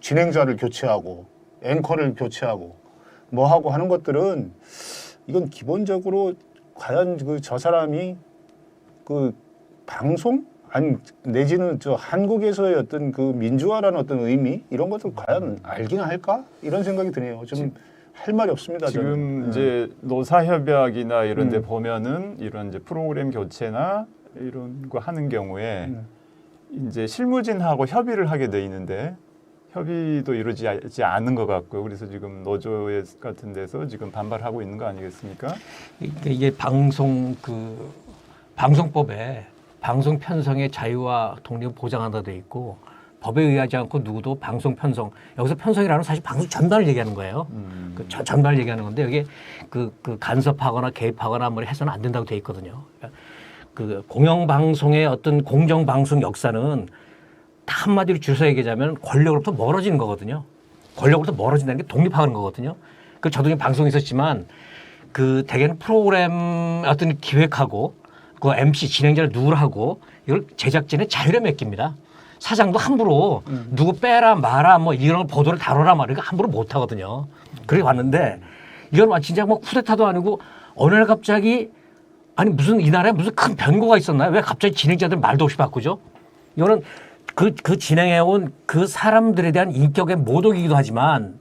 진행자를 교체하고 앵커를 교체하고 뭐 하고 하는 것들은 이건 기본적으로 과연 저 사람이 그 방송 아니 내지는 저 한국에서의 어떤 그 민주화라는 어떤 의미 이런 것들 과연 알긴 할까 이런 생각이 드네요. 좀 할 말이 없습니다. 지금 저는. 이제 노사협약이나 이런 데 보면은 이런 이제 프로그램 교체나 이런 거 하는 경우에 이제 실무진하고 협의를 하게 돼 있는데 협의도 이루어지지 않은 것 같고요. 그래서 지금 노조 같은 데서 지금 반발하고 있는 거 아니겠습니까? 이게 방송법에 방송 편성의 자유와 독립을 보장한다 돼 있고 법에 의하지 않고 누구도 방송 편성 여기서 편성이라는 건 사실 방송 전반을 얘기하는 거예요. 그 전반을 얘기하는 건데 여기 그 간섭하거나 개입하거나 뭐 해서는 안 된다고 돼 있거든요. 그러니까 그 공영방송의 어떤 공정방송 역사는 다 한마디로 줄여서 얘기하자면 권력으로부터 멀어지는 거거든요. 권력으로부터 멀어진다는 게 독립하는 거거든요. 그 저도 방송에 있었지만 그 대개는 프로그램 어떤 기획하고 그 MC 진행자를 누구를 하고 이걸 제작진의 자율에 맡깁니다. 사장도 함부로 누구 빼라 마라 뭐 이런 보도를 다뤄라 말이니까 함부로 못 하거든요. 그렇게 봤는데 이건 진짜 뭐 쿠데타도 아니고 어느 날 갑자기 아니 무슨 이 나라에 무슨 큰 변고가 있었나요? 왜 갑자기 진행자들 말도 없이 바꾸죠? 이거는 그 진행해온 그 사람들에 대한 인격의 모독이기도 하지만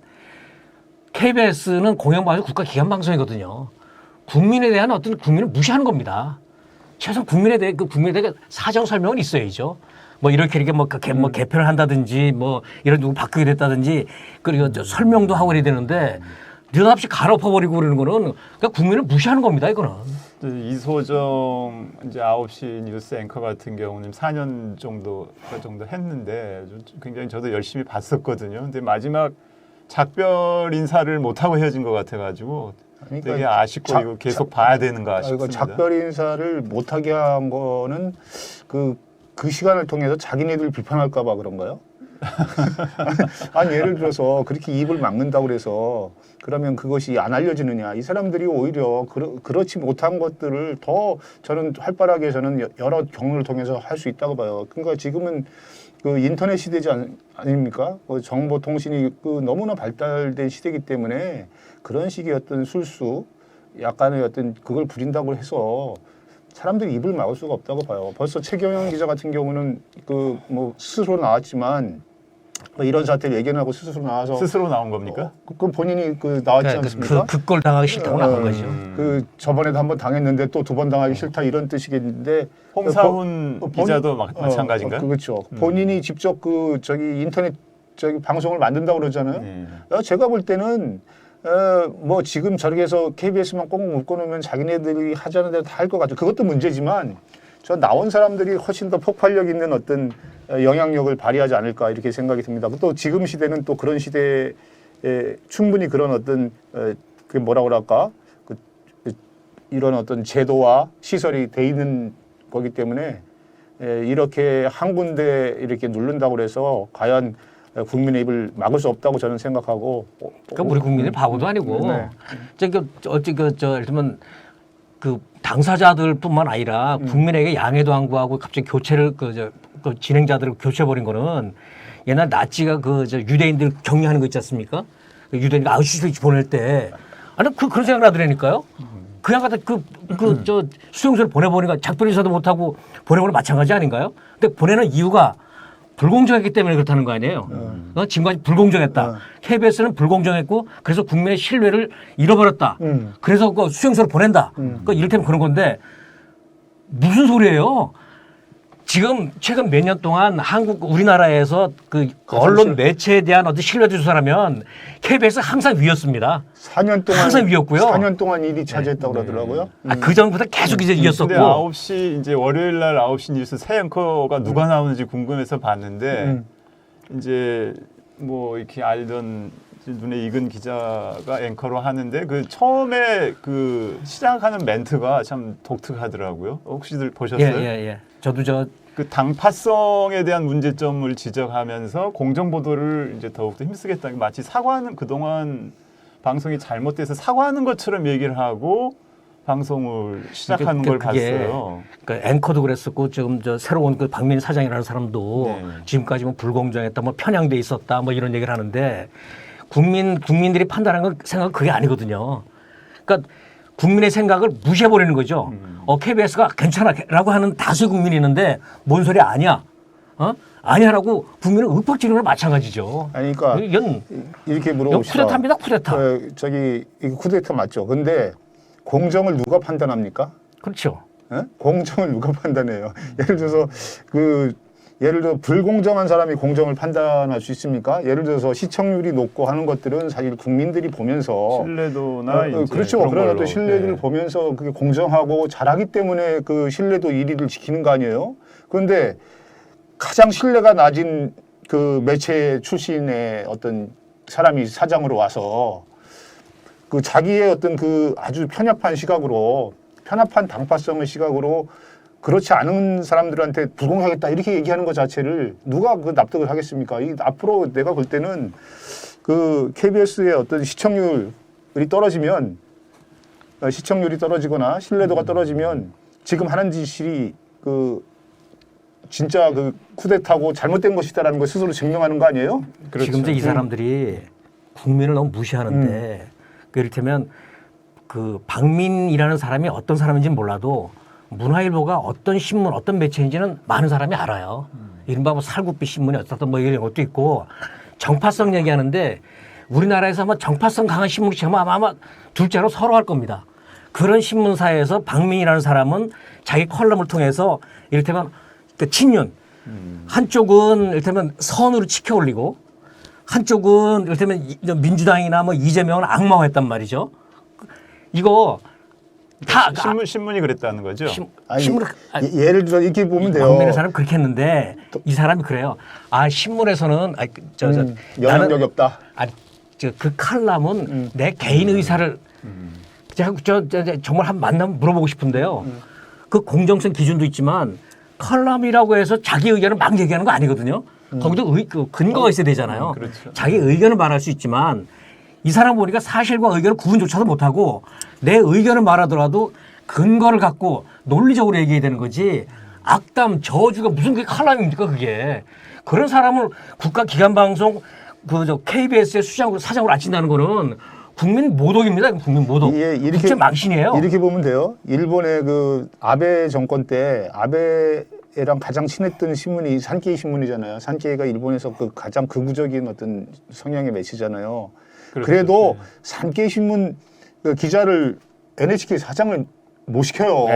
KBS는 공영방송 국가기관방송이거든요. 국민에 대한 어떤 국민을 무시하는 겁니다. 최소한 국민에 대해 사정 설명은 있어야죠. 뭐 이렇게 뭐 개편을 한다든지 뭐 이런 누구 바뀌게 됐다든지 그리고 설명도 하고 그래야 되는데 느닷없이 갈아엎어버리고 그러는 거는 그러니까 국민을 무시하는 겁니다. 이거는. 이소정 이제 9시 뉴스 앵커 같은 경우는 4년 정도 했는데 굉장히 저도 열심히 봤었거든요. 근데 마지막 작별 인사를 못 하고 헤어진 것 같아가지고 그러니까 되게 아쉽고 이거 계속 봐야 되는가 싶습니다. 작별 인사를 못하게 한 거는 그 시간을 통해서 자기네들 비판할까 봐 그런가요? 아니 예를 들어서 그렇게 입을 막는다고 그래서 그러면 그것이 안 알려지느냐. 이 사람들이 오히려 그렇지 못한 것들을 더 저는 활발하게 저는 여러 경로를 통해서 할 수 있다고 봐요. 그러니까 지금은 그 인터넷 시대지 아닙니까? 정보통신이 너무나 발달된 시대이기 때문에 그런 식의 어떤 술수, 약간의 어떤 그걸 부린다고 해서 사람들이 입을 막을 수가 없다고 봐요. 벌써 최경영 기자 같은 경우는 스스로 나왔지만 이런 사태를 예견하고 스스로 나와서 스스로 나온 겁니까? 그 본인이 나왔지 않습니까? 그걸 당하기 싫다고 나온 거죠. 저번에도 한번 당했는데 또 두 번 당하기 싫다 이런 뜻이겠는데 홍사훈 기자도 마찬가지인가요? 그렇죠. 본인이 직접 인터넷 방송을 만든다고 그러잖아요. 제가 볼 때는 뭐 지금 저렇게 해서 KBS만 꼭 묶어놓으면 자기네들이 하자는 대로 다 할 것 같아요. 그것도 문제지만 저 나온 사람들이 훨씬 더 폭발력 있는 어떤 영향력을 발휘하지 않을까 이렇게 생각이 듭니다. 또 지금 시대는 또 그런 시대에 충분히 그런 어떤 그게 뭐라 그럴까 이런 어떤 제도와 시설이 돼 있는 거기 때문에 이렇게 한 군데 이렇게 누른다고 그래서 과연 국민의 입을 막을 수 없다고 저는 생각하고. 그러니까 우리 국민이 바보도 아니고. 예를 들면 그 당사자들뿐만 아니라 국민에게 양해도 안 구하고 갑자기 교체를 그 진행자들을 교체해버린 거는 옛날 나치가 유대인들 격리하는 거 있지 않습니까? 유대인들 아우슈비츠 보낼 때 아니 그런 생각 나더라니까요. 그냥 갖다 수용소를 보내버리니까 작별 인사도 못하고 보내버리는 마찬가지 아닌가요? 근데 보내는 이유가 불공정했기 때문에 그렇다는 거 아니에요. 지금까지 불공정했다. KBS는 불공정했고 그래서 국민의 신뢰를 잃어버렸다. 그래서 수용소로 보낸다. 이를테면 그런 건데 무슨 소리예요? 지금 최근 몇 년 동안 우리나라에서 언론 매체에 대한 어떤 신뢰도 조사라면 KBS 항상 위였습니다. 4년 동안 항상 위였고요. 4년 동안 1위 차지했다고 그러더라고요. 그 전부터 계속 이제 이었었고. 근데 9시 이제 월요일 날 9시 뉴스 새 앵커가 누가 나오는지 궁금해서 봤는데 이제 뭐 이렇게 알던 눈에 익은 기자가 앵커로 하는데 처음에 시작하는 멘트가 참 독특하더라고요. 혹시들 보셨어요? 예. 저도 당파성에 대한 문제점을 지적하면서 공정 보도를 이제 더욱더 힘쓰겠다. 마치 사과하는 그동안 방송이 잘못돼서 사과하는 것처럼 얘기를 하고 방송을 시작하는 걸 그게 봤어요. 그러니까 앵커도 그랬었고 지금 저 새로운 그 박민희 사장이라는 사람도 네. 지금까지 뭐 불공정했다, 뭐 편향돼 있었다, 뭐 이런 얘기를 하는데 국민들이 판단하는 건 생각은 그게 아니거든요. 그러니까 국민의 생각을 무시해 버리는 거죠. KBS가 괜찮아라고 하는 다수의 국민이 있는데 뭔 소리 아니야, 아니야라고 국민을 윽박지르는 건 마찬가지죠. 아니 그러니까 이건 이렇게 물어보시죠. 쿠데타입니다, 쿠데타. 저기 이거 쿠데타 맞죠? 근데 공정을 누가 판단합니까? 그렇죠. 예? 공정을 누가 판단해요? 예를 들어서 예를 들어 불공정한 사람이 공정을 판단할 수 있습니까? 예를 들어서 시청률이 높고 하는 것들은 사실 국민들이 보면서 신뢰도나 이제 그렇죠. 그런 그런 걸로. 어떤 신뢰를 네. 보면서 그게 공정하고 잘하기 때문에 그 신뢰도 1위를 지키는 거 아니에요? 그런데 가장 신뢰가 낮은 그 매체 출신의 어떤 사람이 사장으로 와서 그 자기의 어떤 그 아주 편협한 시각으로 편협한 당파성의 시각으로 그렇지 않은 사람들한테 불공정하겠다 이렇게 얘기하는 것 자체를 누가 그 납득을 하겠습니까? 이 앞으로 내가 볼 때는 그 KBS의 어떤 시청률이 떨어지면 시청률이 떨어지거나 신뢰도가 떨어지면 지금 하는 짓이 그 진짜 그 쿠데타고 잘못된 것이다라는 걸 스스로 증명하는 거 아니에요? 그렇죠. 지금 이제 이 사람들이 국민을 너무 무시하는데 이를테면 그 박민이라는 사람이 어떤 사람인지는 몰라도 문화일보가 어떤 신문, 어떤 매체인지는 많은 사람이 알아요. 이른바 뭐 살구빛 신문이 어떻든 뭐 이런 것도 있고 정파성 얘기하는데 우리나라에서 아마 정파성 강한 신문이 아마 둘째로 서로 할 겁니다. 그런 신문사에서 박민이라는 사람은 자기 컬럼을 통해서 이를테면 그 친윤 한쪽은 이를테면 선으로 치켜 올리고 한쪽은 이를테면 민주당이나 뭐 이재명을 악마화했단 말이죠. 이거 다 신문이 그랬다는 거죠. 아니, 신문 예를 들어 이렇게 보면 돼요. 박민의 사람 그렇게 했는데 이 사람이 그래요. 아 신문에서는 영향력이 없다. 아니 그 칼럼은 내 개인 의사를 제가 정말 한 만나면 물어보고 싶은데요. 그 공정성 기준도 있지만 칼럼이라고 해서 자기 의견을 막 얘기하는 거 아니거든요. 거기도 그 근거가 있어야 되잖아요. 그렇죠. 자기 의견을 말할 수 있지만 이 사람 보니까 사실과 의견을 구분조차도 못하고 내 의견을 말하더라도 근거를 갖고 논리적으로 얘기해야 되는 거지 악담, 저주가 무슨 그게 칼럼입니까 그게. 그런 사람을 국가기관방송 KBS의 사장으로 앉힌다는 거는 국민 모독입니다. 국민 모독. 국제 망신이에요. 이렇게 보면 돼요. 일본의 그 아베 정권 때 아베랑 가장 친했던 신문이 산케이 신문이잖아요. 산케이가 일본에서 그 가장 극우적인 어떤 성향의 매체잖아요. 그렇죠. 그래도 산케이 신문 그 기자를 NHK 사장을 못 시켜요.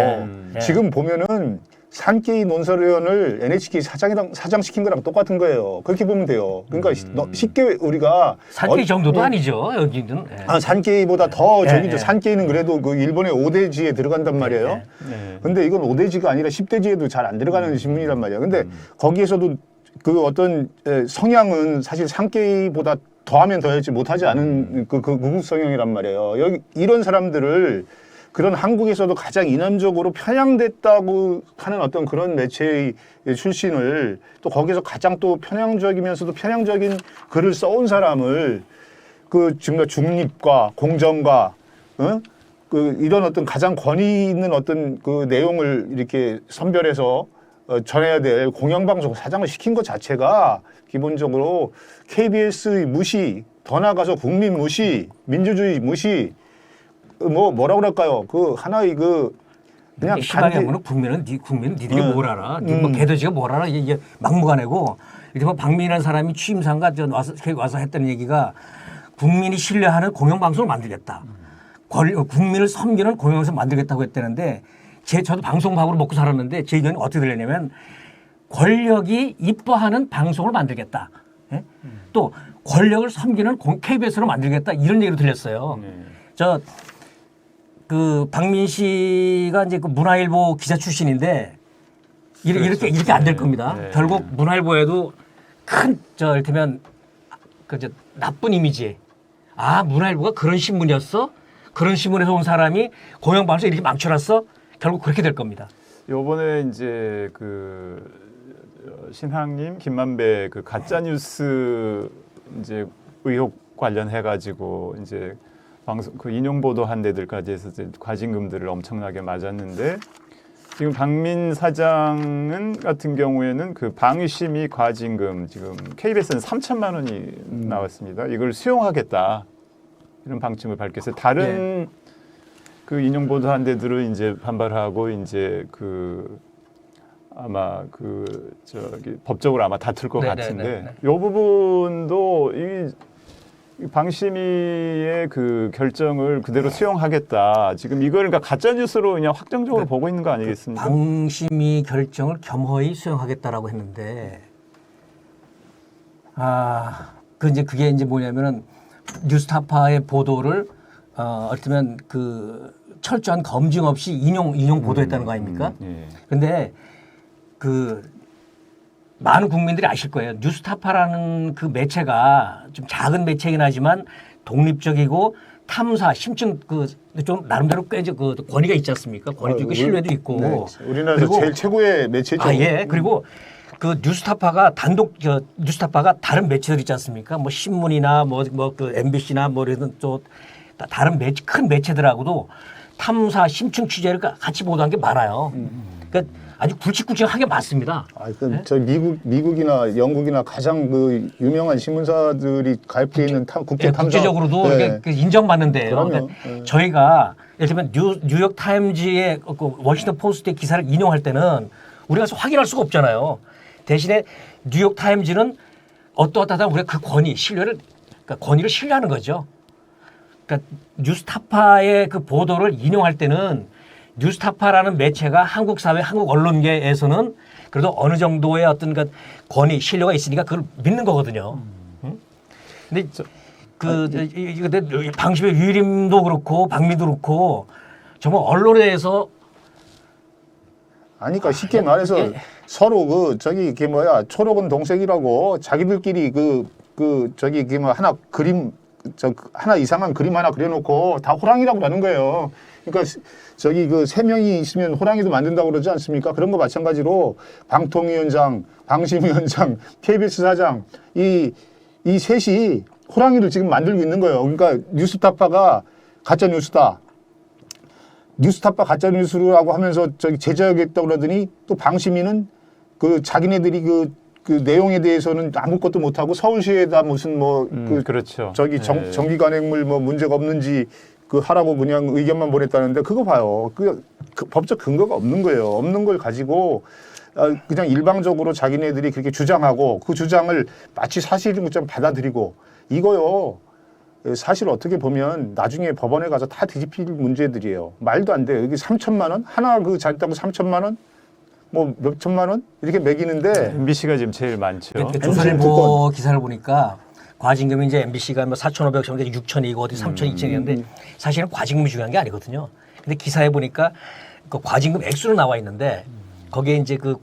네. 지금 보면은 산케이 논설위원을 NHK 사장 시킨 거랑 똑같은 거예요. 그렇게 보면 돼요. 그러니까 쉽게 우리가 산케이 정도도 아니죠. 여기는. 산케이보다 더 저기죠. 네. 산케이는 그래도 그 일본의 5대지에 들어간단 말이에요. 네. 근데 이건 5대지가 아니라 10대지에도 잘 안 들어가는 신문이란 말이야. 근데 거기에서도 그 어떤 성향은 사실 산케이보다 더하면 더하지 못하지 않은 그 극우 성향이란 말이에요. 여기 이런 사람들을 그런 한국에서도 가장 이념적으로 편향됐다고 하는 어떤 그런 매체의 출신을 또 거기서 가장 또 편향적이면서도 편향적인 글을 써온 사람을 그 지금 중립과 공정과 그 이런 어떤 가장 권위 있는 어떤 그 내용을 이렇게 선별해서 전해야 될 공영방송 사장을 시킨 것 자체가 기본적으로 KBS의 무시, 더 나아가서 국민 무시, 민주주의 무시, 뭐라고 그럴까요? 그 하나의 그 그냥 심하게 하면 국민은 니들이 뭘 알아? 뭐 개돼지가 뭘 알아? 이게 막무가내고 이렇게 뭐 박민이라는 사람이 취임사인가 와서 했던 얘기가 국민이 신뢰하는 공영방송을 만들겠다. 국민을 섬기는 공영방송을 만들겠다고 했다는데 저도 방송밥으로 먹고 살았는데 제 의견이 어떻게 들리냐면 권력이 이뻐하는 방송을 만들겠다. 예? 또 권력을 섬기는 KBS로 만들겠다. 이런 얘기로 들렸어요. 그 박민 씨가 이제 그 문화일보 기자 출신인데 이렇게 안 될 겁니다. 네. 결국 문화일보에도 큰 이를테면 나쁜 이미지. 아 문화일보가 그런 신문이었어? 그런 신문에서 온 사람이 공영방송 이렇게 망쳐놨어? 결국 그렇게 될 겁니다. 요번에 이제 그 신학님, 김만배 그 가짜 뉴스 이제 의혹 관련해 가지고 이제 방송 그 인용 보도한 데들까지 해서 이제 과징금들을 엄청나게 맞았는데 지금 박민 사장은 같은 경우에는 그 방심위 과징금 지금 KBS는 3천만 원이 나왔습니다. 이걸 수용하겠다 이런 방침을 밝혔어요. 다른 그 인용 보도한 데들은 이제 반발하고 이제 그 아마 그 저기 법적으로 아마 다툴 것 같은데 이 부분도 이 방심위의 그 결정을 그대로 수용하겠다. 지금 이걸 그러니까 가짜 뉴스로 그냥 확정적으로 보고 있는 거 아니겠습니까? 방심위 결정을 겸허히 수용하겠다라고 했는데 그게 이제 뭐냐면은 뉴스타파의 보도를 어쩌면 그 철저한 검증 없이 인용 보도했다는 거 아닙니까? 근데 그 많은 국민들이 아실 거예요. 뉴스타파라는 그 매체가 좀 작은 매체이긴 하지만 독립적이고 탐사, 심층 그 좀 나름대로 꽤 그 권위가 있지 않습니까? 권위도 있고 신뢰도 있고. 네, 우리나라에서 제일 최고의 매체죠. 그리고 그 뉴스타파가 뉴스타파가 다른 매체들 있지 않습니까? 뭐 신문이나 뭐 그 MBC나 뭐 이런 또 다른 큰 매체들하고도 탐사, 심층 취재를 같이 보도한 게 많아요. 그러니까 아주 굵직굵직하게 맞습니다. 네? 저 미국이나 영국이나 가장 그 유명한 신문사들이 가입되어 있는 국제 탐사 국제적으로도 인정받는데요. 그러니까 저희가 예를 들면 뉴욕 타임즈의 워싱턴 포스트의 기사를 인용할 때는 우리가 가서 확인할 수가 없잖아요. 대신에 뉴욕 타임즈는 어떠하다 우리가 그 권위를 신뢰하는 거죠. 그러니까 뉴스타파의 그 보도를 인용할 때는 뉴스타파라는 매체가 한국 사회, 한국 언론계에서는 그래도 어느 정도의 어떤 그 권위, 신뢰가 있으니까 그걸 믿는 거거든요. 근데 방심의 유일임도 그렇고 박민도 그렇고 정말 언론에 대해서 그러니까 쉽게 말해서 서로 그 저기 이게 뭐야 초록은 동색이라고 자기들끼리 하나 그림 하나 이상한 그림 하나 그려놓고 다 호랑이라고 하는 거예요. 그러니까 저기 그 3명이 있으면 호랑이도 만든다고 그러지 않습니까? 그런 거 마찬가지로 방통위원장, 방심위원장, KBS 사장 이 셋이 호랑이를 지금 만들고 있는 거예요. 그러니까 뉴스타파가 가짜 뉴스다. 뉴스타파 가짜 뉴스라고 하면서 저기 제재하겠다고 그러더니 또 방심위는 그 자기네들이 그 내용에 대해서는 아무것도 못하고 서울시에다 무슨 그렇죠. 저기 전기 관행물 뭐 문제가 없는지 그 하라고 그냥 의견만 보냈다는데 그거 봐요. 그 법적 근거가 없는 거예요. 없는 걸 가지고 그냥 일방적으로 자기네들이 그렇게 주장하고 그 주장을 마치 사실인 것처럼 받아들이고 이거요. 사실 어떻게 보면 나중에 법원에 가서 다 뒤집힐 문제들이에요. 말도 안 돼요. 여기 3천만 원? 하나 그 잘했다고 3천만 원? 뭐 몇 천만 원? 이렇게 매기는데 MBC가 지금 제일 많죠. 조선일보 기사를 보니까 과징금이 이제 MBC가 뭐 4,500 정도 6,000이고 어디 3,200이었는데 사실은 과징금이 중요한 게 아니거든요. 근데 기사에 보니까 그 과징금 액수로 나와 있는데 거기에 이제 그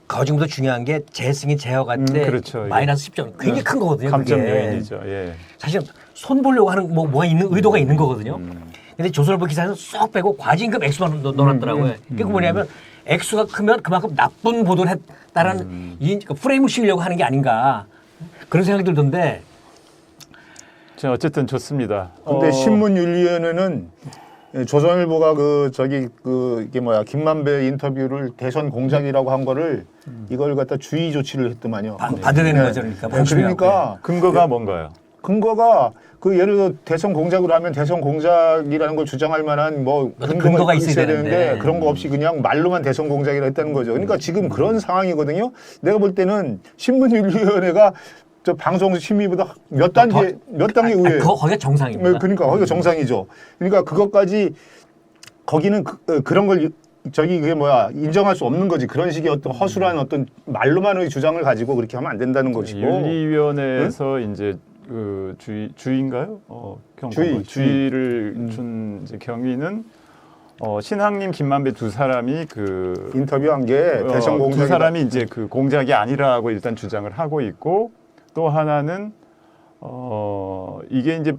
과징금도 중요한 게 재승인 제허가 때 그렇죠. 마이너스 10점 굉장히 큰 거거든요. 감점 그게. 요인이죠. 예. 사실 손 보려고 하는 뭐가 있는 의도가 있는 거거든요. 근데 조선일보 기사에서 쏙 빼고 과징금 액수만 넣어놨더라고요. 그게 뭐냐면 액수가 크면 그만큼 나쁜 보도를 했다라는 프레임을 씌우려고 하는 게 아닌가 그런 생각이 들던데. 자, 어쨌든 좋습니다. 근데 신문윤리위원회는 조선일보가 이게 뭐야 김만배 인터뷰를 대선 공작이라고 한 거를 이걸 갖다 주의 조치를 했더만요. 받아내는 거죠, 그러니까. 그러니까 근거가 뭔가요? 근거가 그 예를 들어 대선 공작으로 하면 대선 공작이라는 걸 주장할 만한 뭐 근거가 있어야 되는데 그런 거 없이 그냥 말로만 대선 공작이라 했다는 거죠. 그러니까 지금 그런 상황이거든요. 내가 볼 때는 신문윤리위원회가 저 방송 심의보다 몇 단계 위에 거기가 정상입니다. 그러니까 거기가 정상이죠. 그러니까 그것까지 거기는 그런 걸 그게 뭐야 인정할 수 없는 거지. 그런 식의 어떤 허술한 어떤 말로만의 주장을 가지고 그렇게 하면 안 된다는 것이고. 윤리위원회에서 이제 그 주의인가요? 주의를 준 이제 경위는 신학님, 김만배 두 사람이 그 인터뷰한 게 대선 공작이 두 사람이 이제 그 공작이 아니라고 일단 주장을 하고 있고 또 하나는 이게 이제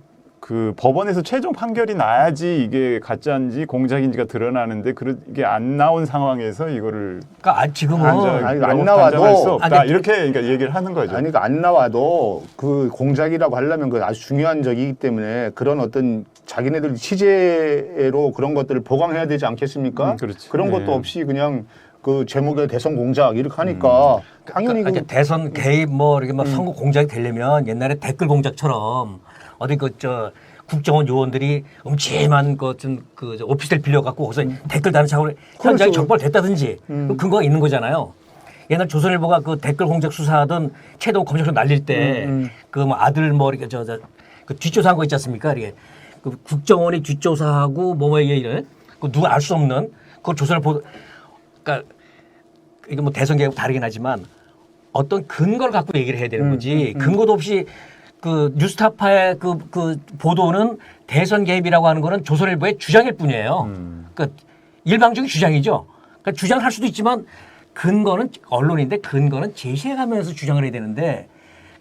그 법원에서 최종 판결이 나야지 이게 가짜인지 공작인지가 드러나는데 그게 안 나온 상황에서 이거를 그러니까 지금은 아니, 안 나와도- 단정할 수 없다. 아니, 이렇게 그러니까 얘기를 하는 거죠. 아니, 그러니까 안 나와도 그 공작이라고 하려면 그 아주 중요한 적이기 때문에 그런 어떤 자기네들 취재로 그런 것들을 보강해야 되지 않겠습니까? 그렇지. 그런 것도 예. 없이 그냥 그 제목에 대선 공작 이렇게 하니까 당연히 그러니까 대선 개입 뭐 이렇게 막 선거 공작이 되려면 옛날에 댓글 공작처럼 어디 그 국정원 요원들이 음침한 그 오피스텔 빌려갖고 거기서 댓글 다는 차원에 현장에 적발됐다든지 그 근거가 있는 거잖아요. 옛날 조선일보가 그 댓글 공작 수사하던 최동 검찰서 날릴 때 그 뭐 아들 뭐 이렇게 그 뒷조사한 거 있지 않습니까? 이게 그 국정원이 뒷조사하고 뭐 이래 그 누가 알 수 없는 그 조선을 그러니까 이게 뭐 대선 개혁 다르긴 하지만 어떤 근거를 갖고 얘기를 해야 되는 거지 근거도 없이 그 뉴스타파의 그 보도는 대선 개입이라고 하는 거는 조선일보의 주장일 뿐이에요. 그러니까 일방적인 주장이죠. 그러니까 주장할 수도 있지만 근거는 언론인데 근거는 제시해가면서 주장을 해야 되는데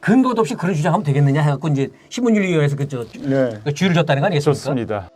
근거도 없이 그런 주장하면 되겠느냐 해갖고 이제 신문윤리위원회에서 그 네. 주의를 줬다는 거 아니겠습니까? 좋습니다.